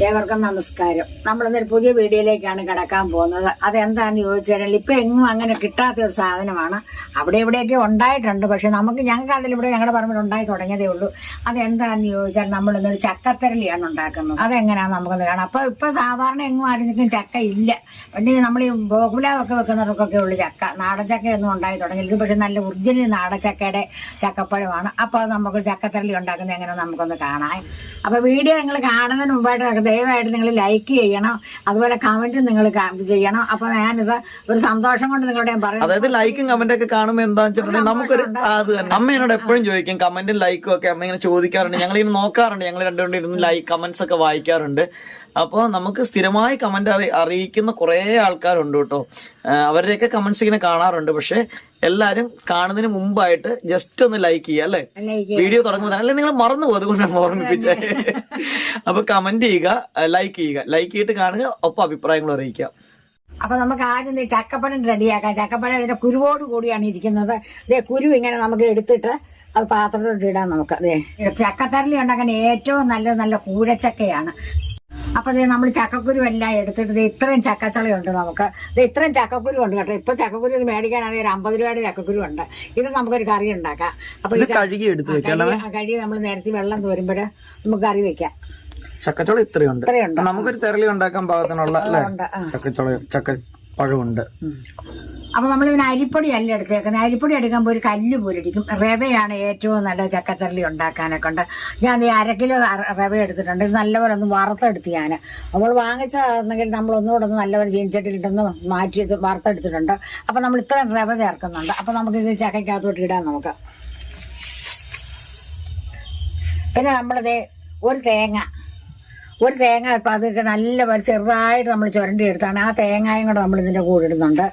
ഏവർക്കും നമസ്കാരം. നമ്മളിന്നൊരു പുതിയ വീഡിയോയിലേക്കാണ് കിടക്കാൻ പോകുന്നത്. അതെന്താണെന്ന് ചോദിച്ചാൽ ഇപ്പൊ എങ്ങും അങ്ങനെ കിട്ടാത്ത ഒരു സാധനമാണ്. അവിടെ ഇവിടെയൊക്കെ ഉണ്ടായിട്ടുണ്ട്, പക്ഷെ ഞങ്ങൾക്ക് അതിലിവിടെ ഞങ്ങളുടെ പറമ്പിൽ ഉണ്ടായി തുടങ്ങിയതേ ഉള്ളൂ. അതെന്താണെന്ന് ചോദിച്ചാൽ നമ്മളിന്നൊരു ചക്കത്തരളിയാണ് ഉണ്ടാക്കുന്നത്. അതെങ്ങനെയാണെന്ന് നമുക്കൊന്ന് കാണാം. ഇപ്പൊ സാധാരണ എങ്ങും ആരും ചക്ക ഇല്ല. പണ്ട് നമ്മൾ ഈ ബോഗുലാവൊക്കെ വെക്കുന്നവർക്കൊക്കെ ഉള്ളു ചക്ക. നാടൻ ചക്കയൊന്നും ഉണ്ടായി തുടങ്ങിയില്ല. പക്ഷെ നല്ല ഒറിജിനൽ നാടൻ ചക്കയുടെ ചക്കപ്പഴമാണ്. അപ്പോൾ അത് നമുക്ക് ചക്കത്തരളി ഉണ്ടാക്കുന്നത് എങ്ങനെയാണെന്ന് നമുക്കൊന്ന് കാണാം. അപ്പൊ വീഡിയോ നിങ്ങൾ കാണുന്നതിന് മുമ്പായിട്ട് ദയവായിട്ട് നിങ്ങൾ ലൈക്ക് ചെയ്യണം, അതുപോലെ കമന്റ് നിങ്ങൾ ചെയ്യണം. അപ്പൊ ഞാനിത് ഒരു സന്തോഷം കൊണ്ട് നിങ്ങളോട് ഞാൻ പറയുന്നത്, അതായത് ലൈക്കും കമന്റ് ഒക്കെ കാണുമ്പോൾ എന്താണെന്ന് വെച്ചിട്ടുണ്ടെങ്കിൽ നമുക്കൊരു അത് തന്നെ. അമ്മ എന്നോട് എപ്പോഴും ചോദിക്കും കമന്റും ലൈക്കും ഒക്കെ. അമ്മ ഇങ്ങനെ ചോദിക്കാറുണ്ട്, ഞങ്ങൾ ഇങ്ങനെ നോക്കാറുണ്ട്, ഞങ്ങൾ രണ്ടുപേരും ഇരുന്ന് ലൈക്ക് കമന്റ്സ് ഒക്കെ വായിക്കാറുണ്ട്. അപ്പോൾ നമുക്ക് സ്ഥിരമായി കമന്റ് അറിയിക്കുന്ന കുറെ ആൾക്കാരുണ്ട് കേട്ടോ. അവരുടെയൊക്കെ കമന്റ്സ് ഇങ്ങനെ കാണാറുണ്ട്. പക്ഷെ എല്ലാരും കാണുന്നതിന് മുമ്പായിട്ട് ജസ്റ്റ് ഒന്ന് ലൈക്ക് ചെയ്യുക അല്ലെ, വീഡിയോ തുടങ്ങുമ്പോൾ തന്നെ. അല്ലെങ്കിൽ നിങ്ങൾ മറന്നു പോകും, അതുകൊണ്ടാണ് ഓർമ്മിപ്പിച്ചേ. അപ്പൊ കമന്റ് ചെയ്യുക, ലൈക്ക് ചെയ്യുക, ലൈക്ക് ചെയ്തിട്ട് കാണുക, ഒപ്പം അഭിപ്രായങ്ങൾ അറിയിക്കുക. അപ്പൊ നമുക്ക് ആദ്യം ചക്കപ്പഴം റെഡിയാക്കാം. ചക്കപ്പഴം ഇതിന്റെ കുരുവോട് കൂടിയാണ് ഇരിക്കുന്നത്. ഇതേ കുരു ഇങ്ങനെ നമുക്ക് എടുത്തിട്ട് അത് പാത്രത്തോട്ട് ഇടാം. നമുക്ക് അതെ ചക്കത്തരളി ഉണ്ടാക്കാൻ ഏറ്റവും നല്ല കൂഴച്ചക്കയാണ്. അപ്പൊ നമ്മൾ ചക്കക്കുരു എല്ലാം എടുത്തിട്ട് ഇത്രയും ചക്കച്ചളയുണ്ട് നമുക്ക്. ഇത്രയും ചക്കക്കുരു ഉണ്ട് കേട്ടോ. ഇപ്പൊ ചക്കക്കുരു ഇത് മേടിക്കാനാണെങ്കിൽ ഒരു 50 രൂപയുടെ ചക്കക്കുരു ഉണ്ട്. ഇത് നമുക്കൊരു കറി ഉണ്ടാക്കാം. അപ്പൊ കഴുകി നമ്മൾ നേരത്തെ വെള്ളം തോരുമ്പോൾ നമുക്ക് കറി വെക്കാം. ചക്കച്ചോള ഇത്രയുണ്ട്. നമുക്കൊരു തെരളി ഉണ്ടാക്കാൻ പാകത്തിനുള്ള ചക്കപ്പഴമുണ്ട്. അപ്പൊ നമ്മൾ ഇതിന് അരിപ്പൊടി അല്ല എടുത്തേക്കുന്നത്. അരിപ്പൊടി എടുക്കുമ്പോൾ ഒരു കല്ല് പോലിരിക്കും. റവയാണ് ഏറ്റവും നല്ല ചക്കത്തരളി ഉണ്ടാക്കാനൊക്കെ ഉണ്ട്. ഞാൻ 1/2 കിലോ റവ എടുത്തിട്ടുണ്ട്. ഇത് നല്ലപോലെ ഒന്ന് വറുത്തെടുത്ത് ഞാൻ നമ്മൾ വാങ്ങിച്ചെങ്കിൽ നമ്മൾ ഒന്നുകൂടെ ഒന്ന് നല്ലപോലെ ചീനിച്ചട്ടിയിട്ടൊന്ന് മാറ്റി വറുത്തെടുത്തിട്ടുണ്ട്. അപ്പൊ നമ്മൾ ഇത്രയും റവ ചേർക്കുന്നുണ്ട്. അപ്പൊ നമുക്ക് ഇത് ചക്കയ്ക്കകത്തോട്ട് ഇടാം നമുക്ക്. പിന്നെ നമ്മളിത് ഒരു തേങ്ങ ഇപ്പം അത് നല്ലപോലെ ചെറുതായിട്ട് നമ്മൾ ചുരണ്ടി എടുത്താണ്. ആ തേങ്ങയും കൂടെ നമ്മൾ ഇതിൻ്റെ കൂടെ ഇടുന്നുണ്ട്.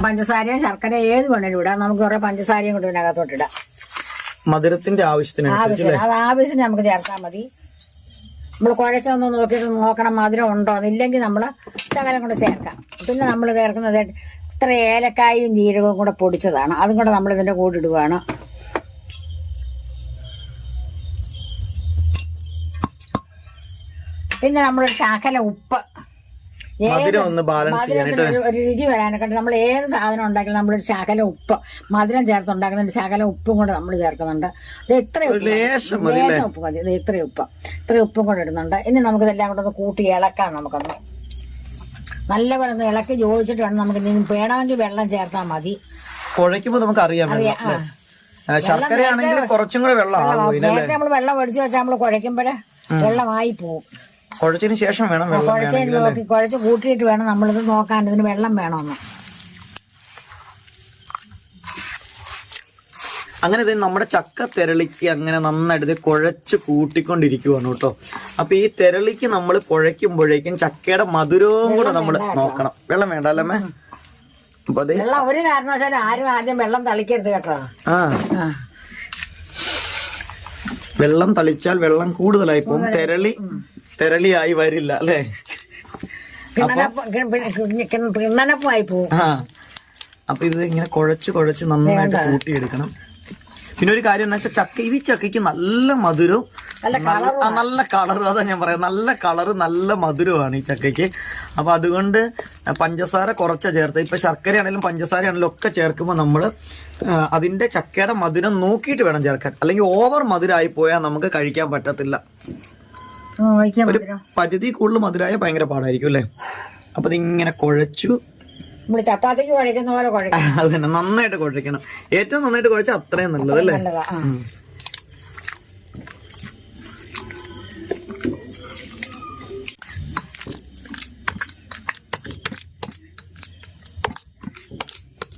പഞ്ചസാരയും ശർക്കര ഏത് വേണേലും ഇടാം. നമുക്ക് കുറെ പഞ്ചസാരയും കൂടെ ഇതിനകത്തോട്ട് ഇടാം. മധുരത്തിന്റെ ആവശ്യത്തിന് അത് ആവശ്യത്തിന് നമുക്ക് ചേർത്താൽ മതി. നമ്മൾ കുഴച്ചൊന്ന് നോക്കണം മധുരം ഉണ്ടോ. അതില്ലെങ്കിൽ നമ്മൾ ശകലം കൂടെ ചേർക്കാം. പിന്നെ നമ്മൾ ചേർക്കുന്നത് ഇത്ര ഏലക്കായും ജീരകവും കൂടെ പൊടിച്ചതാണ്. അതും കൂടെ നമ്മൾ ഇതിൻ്റെ കൂടെ ഇടുകയാണ്. പിന്നെ നമ്മളൊരു ശകല ഉപ്പ്, ഒരു രുചി വരാനൊക്കെ നമ്മൾ ഏത് സാധനം ഉണ്ടാക്കിയാലും നമ്മളൊരു ശകല ഉപ്പ്, മധുരം ചേർത്തുണ്ടാക്കുന്നുണ്ട്. ശകല ഉപ്പും കൂടെ നമ്മൾ ചേർക്കുന്നുണ്ട്. ഇത് ഇത്രയും ഉപ്പ് മതി. ഇത് ഇത്രയും ഉപ്പും കൂടെ ഇടുന്നുണ്ട്. ഇനി നമുക്കിതെല്ലാം കൂടെ ഒന്ന് കൂട്ടി ഇളക്കാം. നമുക്കൊന്ന് നല്ലപോലെ ഒന്ന് ഇളക്കി യോജിച്ചിട്ട് വേണം. നമുക്ക് വേണമെങ്കിൽ വെള്ളം ചേർത്താൽ മതി. കുഴയ്ക്കുമ്പോൾ നമുക്ക് അറിയാം. നേരത്തെ നമ്മൾ വെള്ളം ഒഴിച്ചു വെച്ചാൽ നമ്മൾ കുഴയ്ക്കുമ്പോഴേ വെള്ളമായി പോകും. കുഴച്ചതിന് ശേഷം വേണം കുഴച്ച് കൂട്ടിയിട്ട് വേണം നമ്മളിത് നോക്കാൻ ഇതിന് വെള്ളം വേണമെന്ന്. അങ്ങനെ ഇത് നമ്മുടെ ചക്ക തെരളിക്ക് അങ്ങനെ നന്നായിട്ട് കുഴച്ച് കൂട്ടിക്കൊണ്ടിരിക്കുവാണ് കേട്ടോ. അപ്പൊ ഈ തെരളിക്ക് നമ്മൾ കുഴയ്ക്കുമ്പോഴേക്കും ചക്കയുടെ മധുരവും കൂടെ നമ്മൾ നോക്കണം. വെള്ളം വേണ്ട അല്ലേ? അപ്പൊ അത് ഒരു കാരണവശാലും ആരും ആദ്യം വെള്ളം തളിക്കരുത് കേട്ടോ. വെള്ളം തളിച്ചാൽ വെള്ളം കൂടുതലായി പോകും, തെരളിയായി വരില്ല അല്ലേ? കിണ്ണനപ്പമായി പോകും. അപ്പൊ ഇത് ഇങ്ങനെ കുഴച്ച് നന്നായിട്ട് കൂട്ടിയെടുക്കണം. പിന്നെ ഒരു കാര്യം എന്താ വെച്ചാൽ ഈ ചക്കയ്ക്ക് നല്ല മധുരവും നല്ല കളറും. അതാ ഞാൻ പറയാം, നല്ല കളറ് നല്ല മധുരമാണ് ഈ ചക്കയ്ക്ക്. അപ്പൊ അതുകൊണ്ട് പഞ്ചസാര കുറച്ച ചേർത്ത്, ഇപ്പൊ ശർക്കര ആണെങ്കിലും പഞ്ചസാര ആണെങ്കിലും ഒക്കെ ചേർക്കുമ്പോൾ നമ്മൾ അതിന്റെ ചക്കയുടെ മധുരം നോക്കിയിട്ട് വേണം ചേർക്കാൻ. അല്ലെങ്കിൽ ഓവർ മധുരമായി പോയാൽ നമുക്ക് കഴിക്കാൻ പറ്റത്തില്ല. ഒരു പരിധി കൂടുതൽ മധുരമായ ഭയങ്കര പാടായിരിക്കും അല്ലേ? അപ്പൊ ഇതിങ്ങനെ കുഴച്ചു ചപ്പാത്തിക്ക് കുഴക്കുന്ന പോലെ അത് തന്നെ നന്നായിട്ട് കുഴക്കണം. ഏറ്റവും നന്നായിട്ട് കുഴച്ചാൽ അത്രയും നല്ലത് അല്ലേ?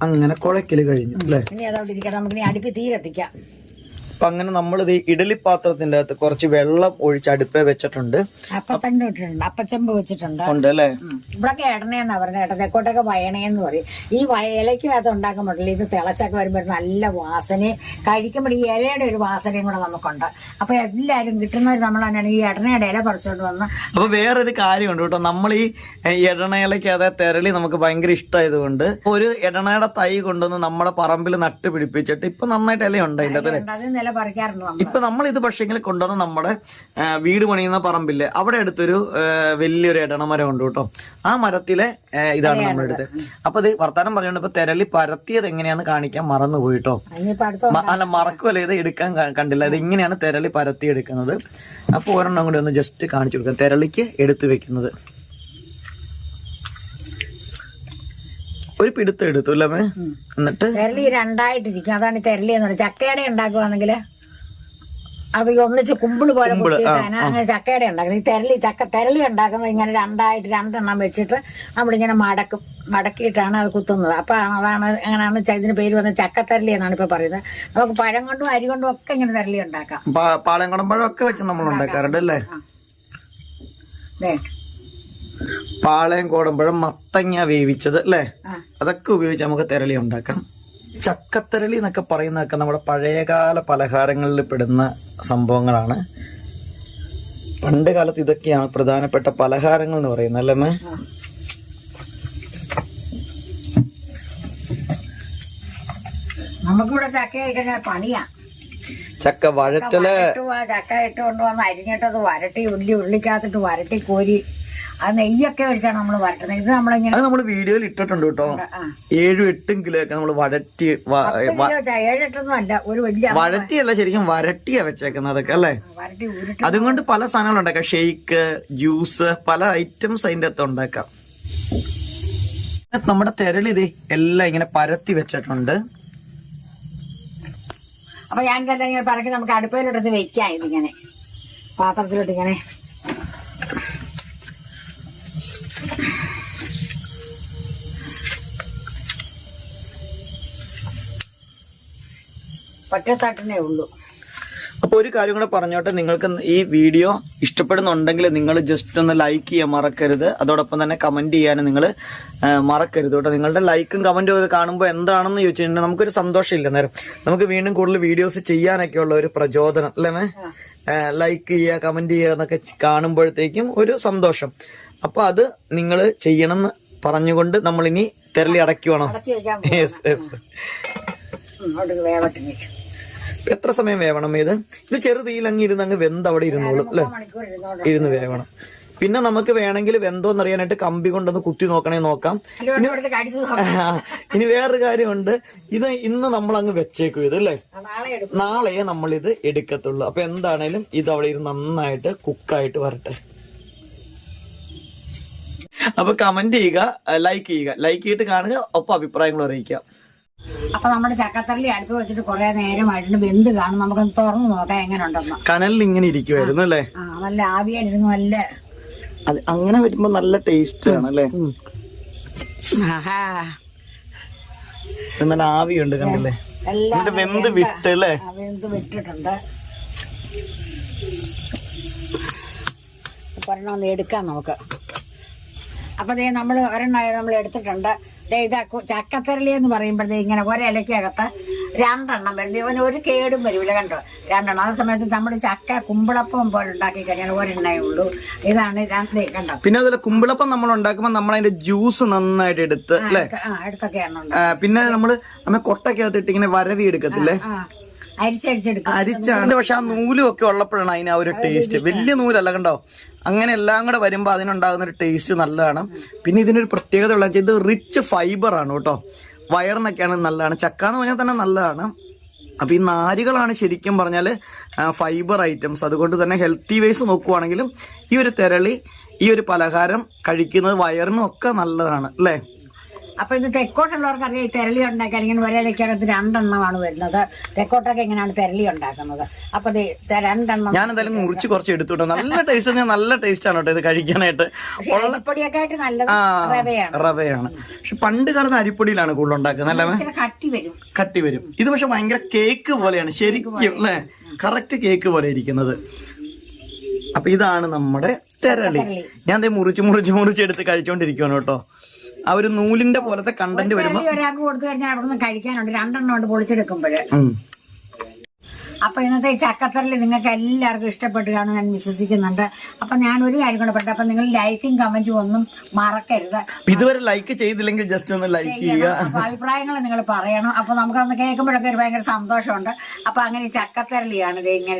അങ്ങനെ കുഴക്കല് കഴിഞ്ഞു അല്ലേ? ഇനി അതവിടെ ഇരിക്കട്ടെ. നമുക്ക് അടുപ്പി തീ കത്തിക്കാം. അപ്പൊ അങ്ങനെ നമ്മളിത് ഇഡലി പാത്രത്തിന്റെ അകത്ത് കുറച്ച് വെള്ളം ഒഴിച്ച് അടുപ്പേ വെച്ചിട്ടുണ്ട്. അപ്പത്തണ്ട് ഇട്ടിട്ടുണ്ട്, അപ്പച്ചമ്പ് വെച്ചിട്ടുണ്ട് ഉണ്ട് അല്ലേ? ഇവിടൊക്കെ എടണേന്നാ പറഞ്ഞ കേട്ടോ. തെക്കോട്ടൊക്കെ വയണേന്ന് പറയും. ഈ ഇലയ്ക്കകത്ത് ഉണ്ടാക്കുമ്പോഴല്ലേ ഇത് തിളച്ചൊക്കെ വരുമ്പോൾ നല്ല വാസനയും കഴിക്കുമ്പോൾ ഈ ഇലയുടെ ഒരു വാസനയും കൂടെ നമുക്കുണ്ട്. അപ്പൊ എല്ലാവരും കിട്ടുന്നവർ നമ്മളാണ് ഈ എടണയുടെ ഇല പറിച്ചോണ്ട് വന്ന്. അപ്പൊ വേറൊരു കാര്യമുണ്ട് കേട്ടോ. നമ്മൾ ഈ എടണയിലയ്ക്ക് അതായത് തെരളി നമുക്ക് ഭയങ്കര ഇഷ്ടമായതുകൊണ്ട് ഒരു എടണയുടെ തൈ കൊണ്ടുവന്ന് നമ്മുടെ പറമ്പിൽ നട്ട് പിടിപ്പിച്ചിട്ട് ഇപ്പൊ നന്നായിട്ട് ഇല ഉണ്ട്. അതിന്റെ പറിക്കാറുണ്ട് നമ്മൾ. ഇപ്പൊ നമ്മൾ ഇത് പക്ഷെങ്കിൽ കൊണ്ടുവന്ന് നമ്മുടെ വീട് പണിയുന്ന പറമ്പില്ലേ അവിടെ അടുത്തൊരു വലിയൊരു എടണമരം ഉണ്ട് കേട്ടോ. ആ മരത്തിലെ ഇതാണ് നമ്മളെടുത്ത്. അപ്പൊ ഇത് വർത്താനം പറഞ്ഞോണ്ട് ഇപ്പൊ തെരളി പരത്തിയത് എങ്ങനെയാന്ന് കാണിക്കാൻ മറന്നു പോയിട്ടോ. അല്ല മറക്കുമല്ല, ഇത് എടുക്കാൻ കണ്ടില്ല. ഇത് ഇങ്ങനെയാണ് തെരളി പരത്തി എടുക്കുന്നത്. അപ്പൊ ഒരെണ്ണം കൂടി ഒന്ന് ജസ്റ്റ് കാണിച്ചു കൊടുക്കാം. തെരളിക്ക് എടുത്തു വെക്കുന്നത് ഒരു പിടുത്തം എടുത്തു അല്ലേ. എന്നിട്ട് തെരളി രണ്ടായിട്ടിരിക്കും. അതാണ് തെരളി എന്ന് പറയുന്നത്. ചക്കയുടെ ഉണ്ടാക്കുവാണെങ്കിൽ അത് ഒന്നിച്ച് കുമ്പിള് പോലെ കുത്തിയിട്ടാണ് അങ്ങനെ ചക്കയുടെ ഉണ്ടാക്കുന്നത്. ഈ തെരളി ഉണ്ടാക്കുന്നത് ഇങ്ങനെ രണ്ടെണ്ണം വെച്ചിട്ട് നമ്മളിങ്ങനെ മടക്കിയിട്ടാണ് അത് കുത്തുന്നത്. അപ്പൊ അതാണ് അങ്ങനെയാണ് ഇതിന് പേര് വന്നത് ചക്കത്തെരളി എന്നാണ് ഇപ്പൊ പറയുന്നത്. നമുക്ക് പഴം കൊണ്ടും അരി കൊണ്ടും ഒക്കെ ഇങ്ങനെ തെരളി ഉണ്ടാക്കാം. പാളയംകുടം പഴം ഒക്കെ വെച്ച് നമ്മൾ ഉണ്ടാക്കാറുണ്ട് അല്ലേ. പാളയം കോടമ്പഴം, മത്തങ്ങ വേവിച്ചത് അല്ലേ, അതൊക്കെ ഉപയോഗിച്ച് നമുക്ക് തെരളി ഉണ്ടാക്കാം. ചക്കത്തെരളി എന്നൊക്കെ പറയുന്നതൊക്കെ നമ്മുടെ പഴയകാല പലഹാരങ്ങളിൽ പെടുന്ന സംഭവങ്ങളാണ്. പണ്ട് കാലത്ത് ഇതൊക്കെയാണ് പ്രധാനപ്പെട്ട പലഹാരങ്ങൾ എന്ന് പറയുന്നത് അല്ലേ. നമുക്കിവിടെ ചക്ക കഴിക്കാൻ പണിയാ. ചക്ക വഴറ്റല്, ചക്ക ഇട്ട് കൊണ്ടുവന്ന് അരിഞ്ഞിട്ടത് വരട്ടി ഉള്ളിക്കകത്തിട്ട് വരട്ടി കോരി അത് നെയ്യൊക്കെ ഒഴിച്ചാണ് നമ്മൾ വരട്ടുന്നത്. ഇത് നമ്മളിങ്ങനെ നമ്മൾ വീഡിയോയിൽ ഇട്ടിട്ടുണ്ട് കേട്ടോ. 7-8 കിലോ ഒക്കെ നമ്മൾ വഴറ്റി 7-8 അല്ല, ഒരു വലിയ വഴറ്റിയല്ല ശരിക്കും വരട്ടിയാ വെച്ചേക്കുന്നതൊക്കെ അല്ലേ. അതുകൊണ്ട് പല സാധനങ്ങളും ഉണ്ടാക്കാം. ഷെയ്ക്ക്, ജ്യൂസ്, പല ഐറ്റംസ് അതിന്റെ അകത്ത് ഉണ്ടാക്കാം. നമ്മുടെ തെരളി ഇത് എല്ലാം ഇങ്ങനെ പരത്തി വെച്ചിട്ടുണ്ട്. അപ്പൊ ഞാൻ തന്നെ ഇങ്ങനെ പറക്കി നമുക്ക് അടുപ്പയിലോട്ട് വെക്കാം. ഇതിങ്ങനെ പാത്രത്തിലോട്ട് ഇങ്ങനെ ഒറ്റത്തട്ടനേ ഉള്ളൂ. അപ്പൊ ഒരു കാര്യം കൂടെ പറഞ്ഞോട്ടെ, നിങ്ങൾക്ക് ഈ വീഡിയോ ഇഷ്ടപ്പെടുന്നുണ്ടെങ്കിൽ നിങ്ങൾ ജസ്റ്റ് ഒന്ന് ലൈക്ക് ചെയ്യാൻ മറക്കരുത്. അതോടൊപ്പം തന്നെ കമന്റ് ചെയ്യാനും നിങ്ങൾ മറക്കരുത് കേട്ടോ. നിങ്ങളുടെ ലൈക്കും കമന്റും ഒക്കെ കാണുമ്പോൾ എന്താണെന്ന് ചോദിച്ചിട്ടുണ്ടെങ്കിൽ നമുക്കൊരു സന്തോഷമില്ല. നേരം നമുക്ക് വീണ്ടും കൂടുതൽ വീഡിയോസ് ചെയ്യാനൊക്കെ ഉള്ള ഒരു പ്രചോദനം അല്ലേ. ലൈക്ക് ചെയ്യുക, കമന്റ് ചെയ്യുക എന്നൊക്കെ കാണുമ്പോഴത്തേക്കും ഒരു സന്തോഷം. അപ്പൊ അത് നിങ്ങൾ ചെയ്യണമെന്ന് പറഞ്ഞുകൊണ്ട് നമ്മൾ ഇനി തെരളി അടയ്ക്കുവാണോ? എത്ര സമയം വേവണം ഇത്? ഇത് ചെറുതീയിൽ അങ്ങ് ഇരുന്ന് അങ്ങ് വെന്ത് അവിടെ ഇരുന്നോളും അല്ലെ. ഇരുന്ന് വേവണം. പിന്നെ നമുക്ക് വേണമെങ്കിൽ വെന്തോന്നറിയാനായിട്ട് കമ്പി കൊണ്ടൊന്ന് കുത്തി നോക്കാം. ഇനി വേറൊരു കാര്യമുണ്ട്, ഇത് ഇന്ന് നമ്മൾ അങ്ങ് വെച്ചേക്കും ഇത് അല്ലേ. നാളെ നമ്മൾ ഇത് എടുക്കത്തുള്ളൂ. അപ്പൊ എന്താണേലും ഇത് അവിടെ ഇരുന്ന് നന്നായിട്ട് കുക്കായിട്ട് വരട്ടെ. അപ്പൊ കമന്റ് ചെയ്യുക, ലൈക്ക് ചെയ്തിട്ട് കാണുക, ഒപ്പം അഭിപ്രായങ്ങൾ അറിയിക്കുക. അപ്പൊ നമ്മുടെ ചക്കത്തരളി അടുപ്പ് വെച്ചിട്ട് കുറെ നേരമായിട്ട് വെന്ത് കാണും. നമുക്കൊന്ന് തുറന്നു നോക്കാം എങ്ങനെ ഉണ്ടെന്ന്. കനലിൽ ഇങ്ങനെ ഇരിക്കുവായിരുന്നു അല്ലേ. നല്ല ആവിയായിരുന്നു. നല്ല അത് അങ്ങനെ വരുമ്പോ നല്ല ടേസ്റ്റ് ആണ് അല്ലേ. നല്ല ആവിയുണ്ട് കണ്ടല്ലേ. വെന്ത് വിട്ട് അല്ലേ. വെന്ത് വിട്ടിട്ടുണ്ട്. ഒരെണ്ണം ഒന്ന് എടുക്കാം നമുക്ക്. അപ്പൊ നമ്മൾ ഒരെണ്ണം എടുത്തിട്ടുണ്ട്. ഇതാ ചക്കത്തരളി എന്ന് പറയുമ്പോഴത്തേ ഇങ്ങനെ ഒരിലക്കകത്ത് 2 എണ്ണം വരുന്നത്. ഇവന് ഒരു കേടും വരില്ല കണ്ടോ. 2 എണ്ണം. അതേ സമയത്ത് നമ്മൾ ചക്ക കുമ്പിളപ്പം പോലെ ഉണ്ടാക്കി കഴിഞ്ഞാൽ ഒരെണ്ണേ ഉള്ളൂ. ഇതാണ് കണ്ടോ. പിന്നെ അതുപോലെ കുമ്പിളപ്പം നമ്മൾ ഉണ്ടാക്കുമ്പോൾ നമ്മൾ അതിന്റെ ജ്യൂസ് നന്നായിട്ട് എടുത്ത് അല്ലേ എടുത്തൊക്കെയാണ്. പിന്നെ നമ്മൾ കൊട്ടക്കകത്ത് ഇട്ട് ഇങ്ങനെ വരവി എടുക്കത്തില്ലേ, അരിച്ചാണ്. പക്ഷെ ആ നൂലും ഒക്കെ ഉള്ളപ്പോഴാണ് അതിന് ആ ഒരു ടേസ്റ്റ്. വലിയ നൂലല്ല കണ്ടോ. അങ്ങനെ എല്ലാം കൂടെ വരുമ്പോ അതിനുണ്ടാകുന്ന ഒരു ടേസ്റ്റ് നല്ലതാണ്. പിന്നെ ഇതിനൊരു പ്രത്യേകത ഉള്ള ഇത് റിച്ച് ഫൈബർ ആണ് കേട്ടോ. വയറിനൊക്കെയാണ് നല്ലതാണ്. ചക്ക എന്ന് പറഞ്ഞാൽ തന്നെ നല്ലതാണ്. അപ്പൊ ഈ നാരുകളാണ് ശരിക്കും പറഞ്ഞാല് ഫൈബർ ഐറ്റംസ്. അതുകൊണ്ട് തന്നെ ഹെൽത്തി വൈസ് നോക്കുവാണെങ്കിലും ഈ ഒരു തെരളി, ഈ ഒരു പലഹാരം കഴിക്കുന്നത് വയറിനും ഒക്കെ നല്ലതാണ് അല്ലേ. അപ്പൊ ഇത് തെക്കോട്ടുള്ളവർക്ക് അറിയാം. ഈ തെരളി ഉണ്ടാക്കി അല്ലെങ്കിൽ ഒരേലക്കകത്ത് 2 എണ്ണമാണ് വരുന്നത്. തെക്കോട്ടൊക്കെ എങ്ങനെയാണ് തെരളി ഉണ്ടാക്കുന്നത്. അപ്പൊ 2 എണ്ണം ഞാൻ എന്തായാലും മുറിച്ച് കുറച്ച് എടുത്തുട്ടോ. നല്ല ടേസ്റ്റ്, നല്ല ടേസ്റ്റ് ആണ് കേട്ടോ ഇത് കഴിക്കാനായിട്ട്. അരിപ്പൊടിയൊക്കെ ആയിട്ട് നല്ലത് റവയാണ്. പക്ഷെ പണ്ട് കാലത്ത് അരിപ്പൊടിയിലാണ് കൂടുതൽ ഉണ്ടാക്കുന്നത് അല്ലേ. കട്ടി വരും. ഇത് പക്ഷെ ഭയങ്കര കേക്ക് പോലെയാണ് ശരിക്കും അല്ലേ. കറക്റ്റ് കേക്ക് പോലെ ഇരിക്കുന്നത്. അപ്പൊ ഇതാണ് നമ്മുടെ തെരളി. ഞാൻ മുറിച്ച് എടുത്ത് കഴിച്ചോണ്ടിരിക്കുവാണ് കേട്ടോ. ആ ഒരു നൂലിന്റെ പോലത്തെ കണ്ടന്റ് വരുമ്പോ ഒരാൾക്ക് കൊടുത്തു കഴിഞ്ഞാൽ അവിടെ നിന്ന് കഴിക്കാനുണ്ട്. 2 എണ്ണം ഉണ്ട് പൊളിച്ചെടുക്കുമ്പോഴ്. അപ്പൊ ഇന്നത്തെ ഈ ചക്കത്തറല് നിങ്ങൾക്ക് എല്ലാവർക്കും ഇഷ്ടപ്പെട്ടു കാണും ഞാൻ വിശ്വസിക്കുന്നുണ്ട്. അപ്പൊ ഞാൻ ഒരു കാര്യം കൂടെ പറയട്ടെ, അപ്പൊ നിങ്ങൾ ലൈക്കും കമന്റും ഒന്നും മറക്കരുത്. ഇതുവരെ ലൈക്ക് ചെയ്തില്ലെങ്കിൽ ജസ്റ്റ് ഒന്ന് ലൈക്ക് ചെയ്യുക. അപ്പൊ അഭിപ്രായങ്ങൾ നിങ്ങൾ പറയണം. അപ്പൊ നമുക്കൊന്ന് കേൾക്കുമ്പോഴൊക്കെ ഒരു ഭയങ്കര സന്തോഷമുണ്ട്. അപ്പൊ അങ്ങനെ ചക്കത്തരളിയാണ് ഇത്. ഇങ്ങനെ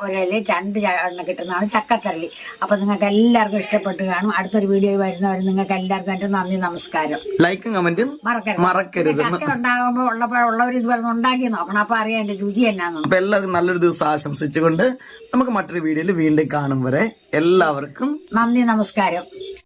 ഒരു ഇലയിൽ 2 എണ്ണം കിട്ടുന്നതാണ് ചക്കത്തരളി. അപ്പൊ നിങ്ങൾക്ക് എല്ലാവർക്കും ഇഷ്ടപ്പെട്ട് കാണും. അടുത്തൊരു വീഡിയോ വരുന്നവർ നിങ്ങൾക്ക് എല്ലാവർക്കും എന്റെ നന്ദി, നമസ്കാരം. ലൈക്കും കമന്റും മറക്കരുത്. ചക്ക ഉണ്ടാകുമ്പോൾ ഉള്ളവർ ഇതുപോലെ ഉണ്ടാക്കി നോക്കണം. അപ്പൊ അറിയാം എന്റെ രുചി എന്നാന്ന്. അപ്പൊ എല്ലാവർക്കും നല്ലൊരു ദിവസം ആശംസിച്ചുകൊണ്ട് നമുക്ക് മറ്റൊരു വീഡിയോയിൽ വീണ്ടും കാണും വരെ എല്ലാവർക്കും നന്ദി, നമസ്കാരം.